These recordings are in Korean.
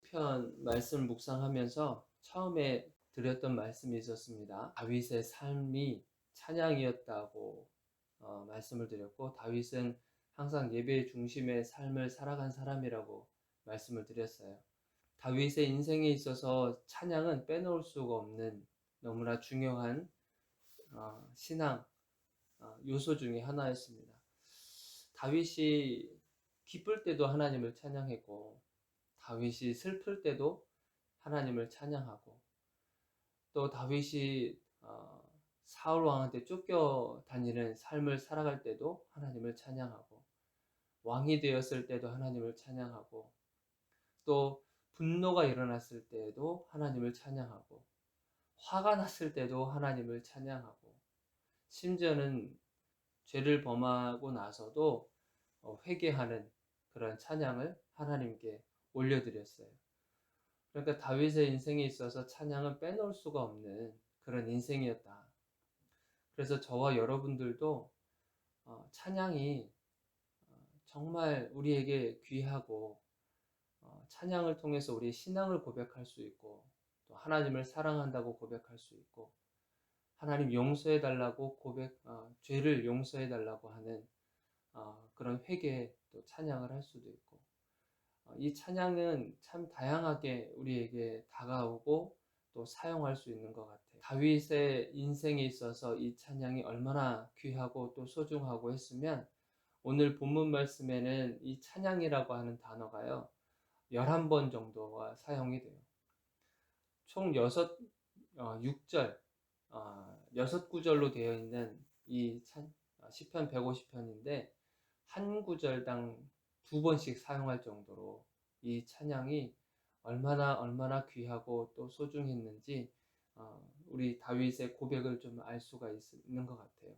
시편 말씀을 묵상하면서 처음에 드렸던 말씀이 있었습니다. 다윗의 삶이 찬양이었다고 말씀을 드렸고, 다윗은 항상 예배의 중심의 삶을 살아간 사람이라고 말씀을 드렸어요. 다윗의 인생에 있어서 찬양은 빼놓을 수가 없는 너무나 중요한 신앙 요소 중에 하나였습니다. 다윗이 기쁠 때도 하나님을 찬양했고, 다윗이 슬플 때도 하나님을 찬양하고, 또 다윗이 사울 왕한테 쫓겨다니는 삶을 살아갈 때도 하나님을 찬양하고, 왕이 되었을 때도 하나님을 찬양하고, 또 분노가 일어났을 때도 하나님을 찬양하고, 화가 났을 때도 하나님을 찬양하고, 심지어는 죄를 범하고 나서도 회개하는 그런 찬양을 하나님께 올려드렸어요. 그러니까 다윗의 인생에 있어서 찬양은 빼놓을 수가 없는 그런 인생이었다. 그래서 저와 여러분들도 찬양이 정말 우리에게 귀하고, 찬양을 통해서 우리의 신앙을 고백할 수 있고, 또 하나님을 사랑한다고 고백할 수 있고, 하나님 용서해 달라고 죄를 용서해 달라고 하는 그런 회개, 또 찬양을 할 수도 있고, 이 찬양은 참 다양하게 우리에게 다가오고 또 사용할 수 있는 것 같아요. 다윗의 인생에 있어서 이 찬양이 얼마나 귀하고 또 소중하고 했으면, 오늘 본문 말씀에는 이 찬양이라고 하는 단어가요, 11번 정도가 사용이 돼요. 총 6절, 6구절로 되어 있는 이 시편 150편인데, 한 구절당 2번씩 사용할 정도로 이 찬양이 얼마나 귀하고 또 소중했는지 우리 다윗의 고백을 좀 알 수가 있는 것 같아요.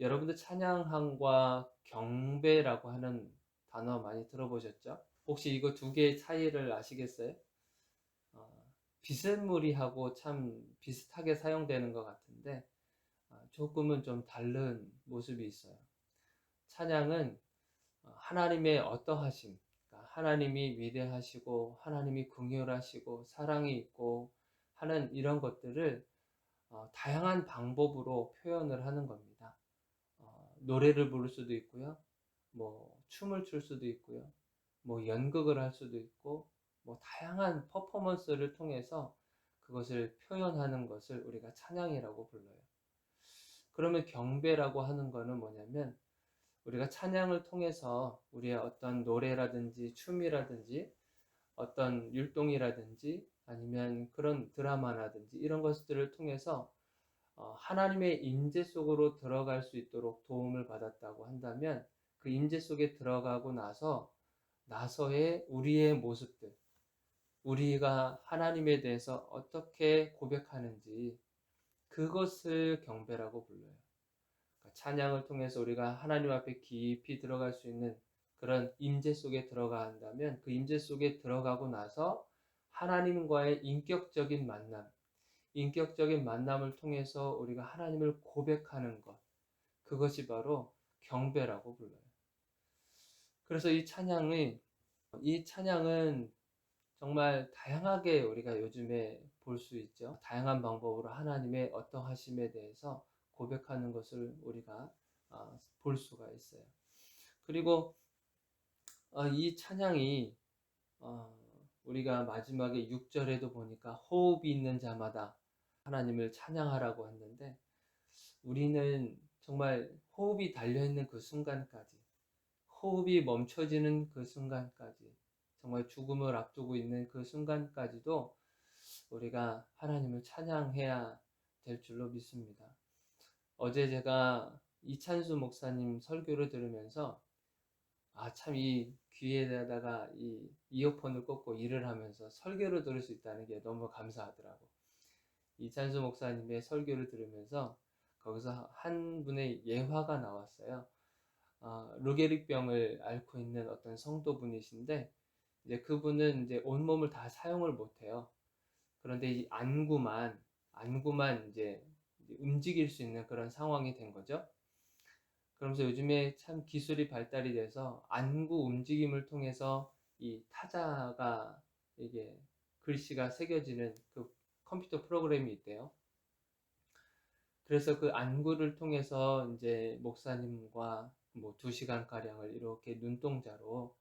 여러분들 찬양함과 경배라고 하는 단어 많이 들어보셨죠? 혹시 이거 두 개의 차이를 아시겠어요? 비스무리하고 참 비슷하게 사용되는 것 같은데 조금은 좀 다른 모습이 있어요. 찬양은 하나님의 어떠하심, 그러니까 하나님이 위대하시고 하나님이 긍휼하시고 사랑이 있고 하는 이런 것들을 다양한 방법으로 표현을 하는 겁니다. 노래를 부를 수도 있고요, 뭐 춤을 출 수도 있고요, 뭐 연극을 할 수도 있고, 뭐 다양한 퍼포먼스를 통해서 그것을 표현하는 것을 우리가 찬양이라고 불러요. 그러면 경배라고 하는 거는 뭐냐면, 우리가 찬양을 통해서 우리의 어떤 노래라든지 춤이라든지 어떤 율동이라든지 아니면 그런 드라마라든지 이런 것들을 통해서 하나님의 임재 속으로 들어갈 수 있도록 도움을 받았다고 한다면, 그 임재 속에 들어가고 나서의 우리의 모습들, 우리가 하나님에 대해서 어떻게 고백하는지, 그것을 경배라고 불러요. 찬양을 통해서 우리가 하나님 앞에 깊이 들어갈 수 있는 그런 임재 속에 들어간다면, 그 임재 속에 들어가고 나서 하나님과의 인격적인 만남을 통해서 우리가 하나님을 고백하는 것, 그것이 바로 경배라고 불러요. 그래서 이 찬양은 정말 다양하게 우리가 요즘에 볼 수 있죠. 다양한 방법으로 하나님의 어떠하심에 대해서 고백하는 것을 우리가 볼 수가 있어요. 그리고 이 찬양이 우리가 마지막에 6절에도 보니까 호흡이 있는 자마다 하나님을 찬양하라고 했는데, 우리는 정말 호흡이 달려있는 그 순간까지, 호흡이 멈춰지는 그 순간까지, 정말 죽음을 앞두고 있는 그 순간까지도 우리가 하나님을 찬양해야 될 줄로 믿습니다. 어제 제가 이찬수 목사님 설교를 들으면서 참 이 귀에다가 이 이어폰을 꽂고 일을 하면서 설교를 들을 수 있다는 게 너무 감사하더라고. 이찬수 목사님의 설교를 들으면서 거기서 한 분의 예화가 나왔어요. 루게릭병을 앓고 있는 어떤 성도분이신데, 이제 그분은 이제 온몸을 다 사용을 못해요. 그런데 이 안구만 이제 움직일 수 있는 그런 상황이 된 거죠. 그러면서 요즘에 참 기술이 발달이 돼서 안구 움직임을 통해서 이 타자가 이게 글씨가 새겨지는 그 컴퓨터 프로그램이 있대요. 그래서 그 안구를 통해서 이제 목사님과 뭐 2시간가량을 이렇게 눈동자로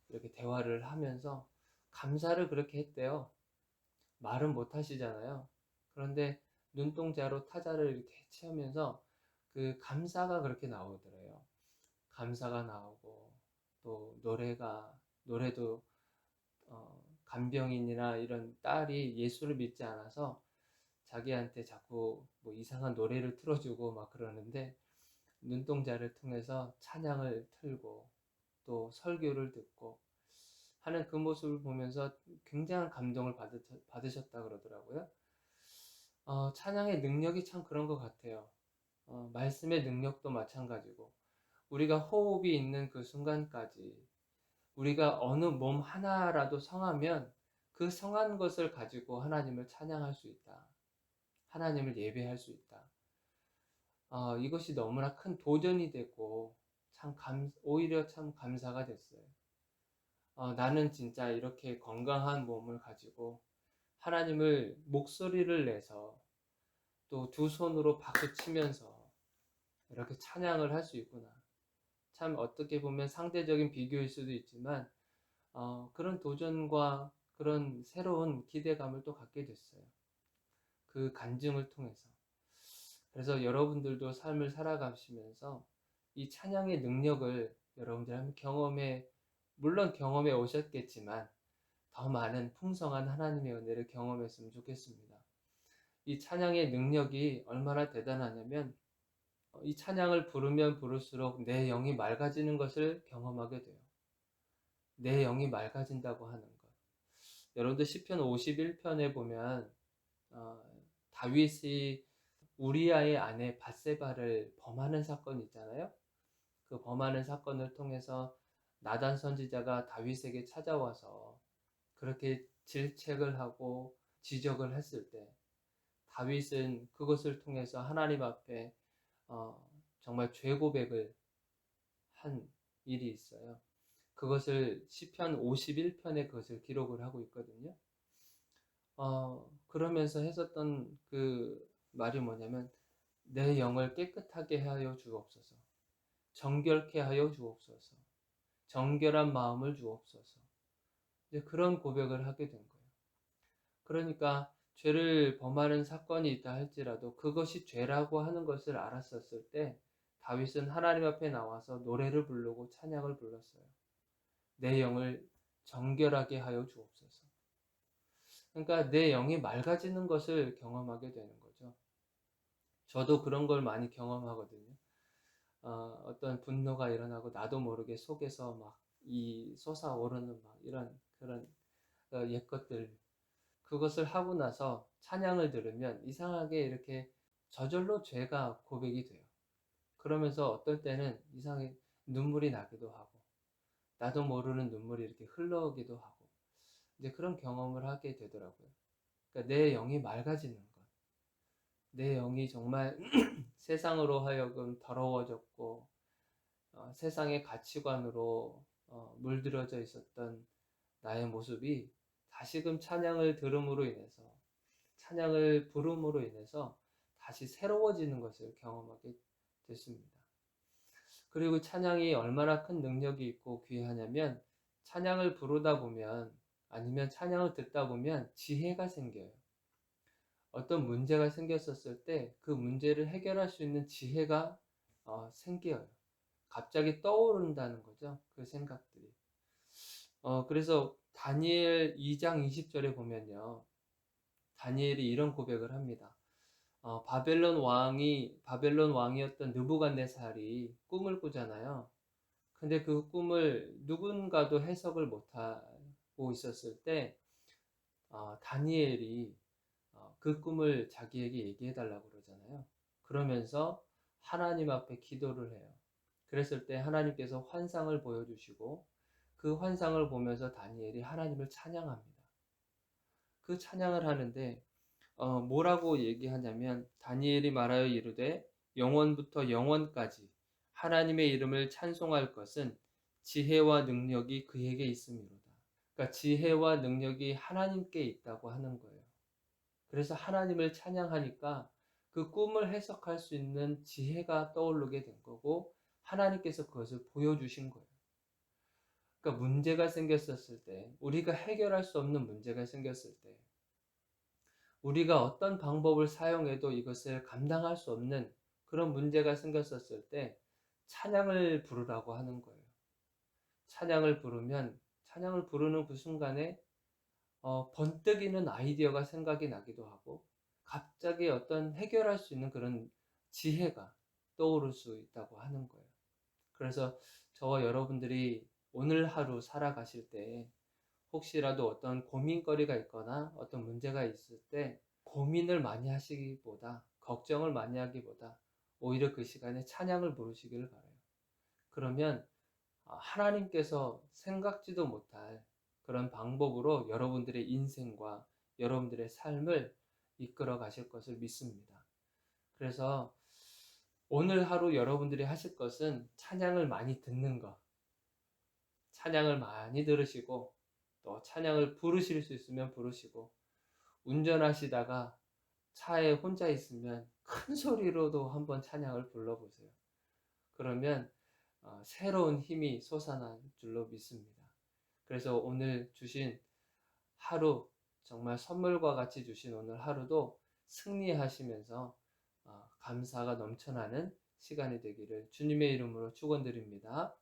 이렇게 대화를 하면서 감사를 그렇게 했대요. 말은 못 하시잖아요. 그런데 눈동자로 타자를 이렇게 해치하면서 그 감사가 그렇게 나오더래요. 감사가 나오고 또 노래도 간병인이나 이런 딸이 예수를 믿지 않아서 자기한테 자꾸 뭐 이상한 노래를 틀어주고 막 그러는데 눈동자를 통해서 찬양을 틀고 또 설교를 듣고 하는 그 모습을 보면서 굉장한 감동을 받으셨다 그러더라고요. 찬양의 능력이 참 그런 것 같아요. 말씀의 능력도 마찬가지고 우리가 호흡이 있는 그 순간까지 우리가 어느 몸 하나라도 성하면 그 성한 것을 가지고 하나님을 찬양할 수 있다. 하나님을 예배할 수 있다. 이것이 너무나 큰 도전이 되고 오히려 참 감사가 됐어요. 나는 진짜 이렇게 건강한 몸을 가지고 하나님을 목소리를 내서 또 두 손으로 박수 치면서 이렇게 찬양을 할 수 있구나. 참 어떻게 보면 상대적인 비교일 수도 있지만 그런 도전과 그런 새로운 기대감을 또 갖게 됐어요. 그 간증을 통해서. 그래서 여러분들도 삶을 살아가시면서 이 찬양의 능력을 여러분들 물론 경험해 오셨겠지만 더 많은 풍성한 하나님의 은혜를 경험했으면 좋겠습니다. 이 찬양의 능력이 얼마나 대단하냐면 이 찬양을 부르면 부를수록 내 영이 맑아지는 것을 경험하게 돼요. 내 영이 맑아진다고 하는 것. 여러분들 시편 51편에 보면 다윗이 우리아의 아내 밧세바를 범하는 사건이 있잖아요. 그 범하는 사건을 통해서 나단 선지자가 다윗에게 찾아와서 그렇게 질책을 하고 지적을 했을 때 다윗은 그것을 통해서 하나님 앞에 정말 죄 고백을 한 일이 있어요. 그것을 시편 51편에 그것을 기록을 하고 있거든요. 그러면서 했었던 그 말이 뭐냐면 내 영을 깨끗하게 하여 주옵소서. 정결케 하여 주옵소서. 정결한 마음을 주옵소서. 이제 그런 고백을 하게 된 거예요. 그러니까 죄를 범하는 사건이 있다 할지라도 그것이 죄라고 하는 것을 알았었을 때 다윗은 하나님 앞에 나와서 노래를 부르고 찬양을 불렀어요. 내 영을 정결하게 하여 주옵소서. 그러니까 내 영이 맑아지는 것을 경험하게 되는 거죠. 저도 그런 걸 많이 경험하거든요. 어떤 분노가 일어나고 나도 모르게 속에서 막 이 솟아오르는 막 이런 그런 옛것들 그것을 하고 나서 찬양을 들으면 이상하게 이렇게 저절로 죄가 고백이 돼요. 그러면서 어떨 때는 이상하게 눈물이 나기도 하고 나도 모르는 눈물이 이렇게 흘러오기도 하고 이제 그런 경험을 하게 되더라고요. 그러니까 내 영이 맑아지는 것. 내 영이 정말 세상으로 하여금 더러워졌고 세상의 가치관으로 물들어져 있었던 나의 모습이 다시금 찬양을 들음으로 인해서 찬양을 부름으로 인해서 다시 새로워지는 것을 경험하게 됐습니다. 그리고 찬양이 얼마나 큰 능력이 있고 귀하냐면 찬양을 부르다 보면 아니면 찬양을 듣다 보면 지혜가 생겨요. 어떤 문제가 생겼었을 때 그 문제를 해결할 수 있는 지혜가 생겨요. 갑자기 떠오른다는 거죠. 그 생각들이. 그래서 다니엘 2장 20절에 보면요. 다니엘이 이런 고백을 합니다. 바벨론 왕이었던 느부갓네살이 꿈을 꾸잖아요. 근데 그 꿈을 누군가도 해석을 못하고 있었을 때 다니엘이 그 꿈을 자기에게 얘기해 달라고 그러잖아요. 그러면서 하나님 앞에 기도를 해요. 그랬을 때 하나님께서 환상을 보여주시고 그 환상을 보면서 다니엘이 하나님을 찬양합니다. 그 찬양을 하는데 뭐라고 얘기하냐면 다니엘이 말하여 이르되 영원부터 영원까지 하나님의 이름을 찬송할 것은 지혜와 능력이 그에게 있음이로다. 그러니까 지혜와 능력이 하나님께 있다고 하는 거예요. 그래서 하나님을 찬양하니까 그 꿈을 해석할 수 있는 지혜가 떠오르게 된 거고 하나님께서 그것을 보여주신 거예요. 그러니까 문제가 생겼었을 때, 우리가 해결할 수 없는 문제가 생겼을 때, 우리가 어떤 방법을 사용해도 이것을 감당할 수 없는 그런 문제가 생겼었을 때 찬양을 부르라고 하는 거예요. 찬양을 부르면 찬양을 부르는 그 순간에 번뜩이는 아이디어가 생각이 나기도 하고 갑자기 어떤 해결할 수 있는 그런 지혜가 떠오를 수 있다고 하는 거예요. 그래서 저와 여러분들이 오늘 하루 살아가실 때 혹시라도 어떤 고민거리가 있거나 어떤 문제가 있을 때 고민을 많이 하시기보다 걱정을 많이 하기보다 오히려 그 시간에 찬양을 부르시기를 바라요. 그러면 하나님께서 생각지도 못할 그런 방법으로 여러분들의 인생과 여러분들의 삶을 이끌어 가실 것을 믿습니다. 그래서 오늘 하루 여러분들이 하실 것은 찬양을 많이 듣는 것, 찬양을 많이 들으시고 또 찬양을 부르실 수 있으면 부르시고 운전하시다가 차에 혼자 있으면 큰 소리로도 한번 찬양을 불러보세요. 그러면 새로운 힘이 솟아날 줄로 믿습니다. 그래서 오늘 주신 하루, 정말 선물과 같이 주신 오늘 하루도 승리하시면서 감사가 넘쳐나는 시간이 되기를 주님의 이름으로 축원드립니다.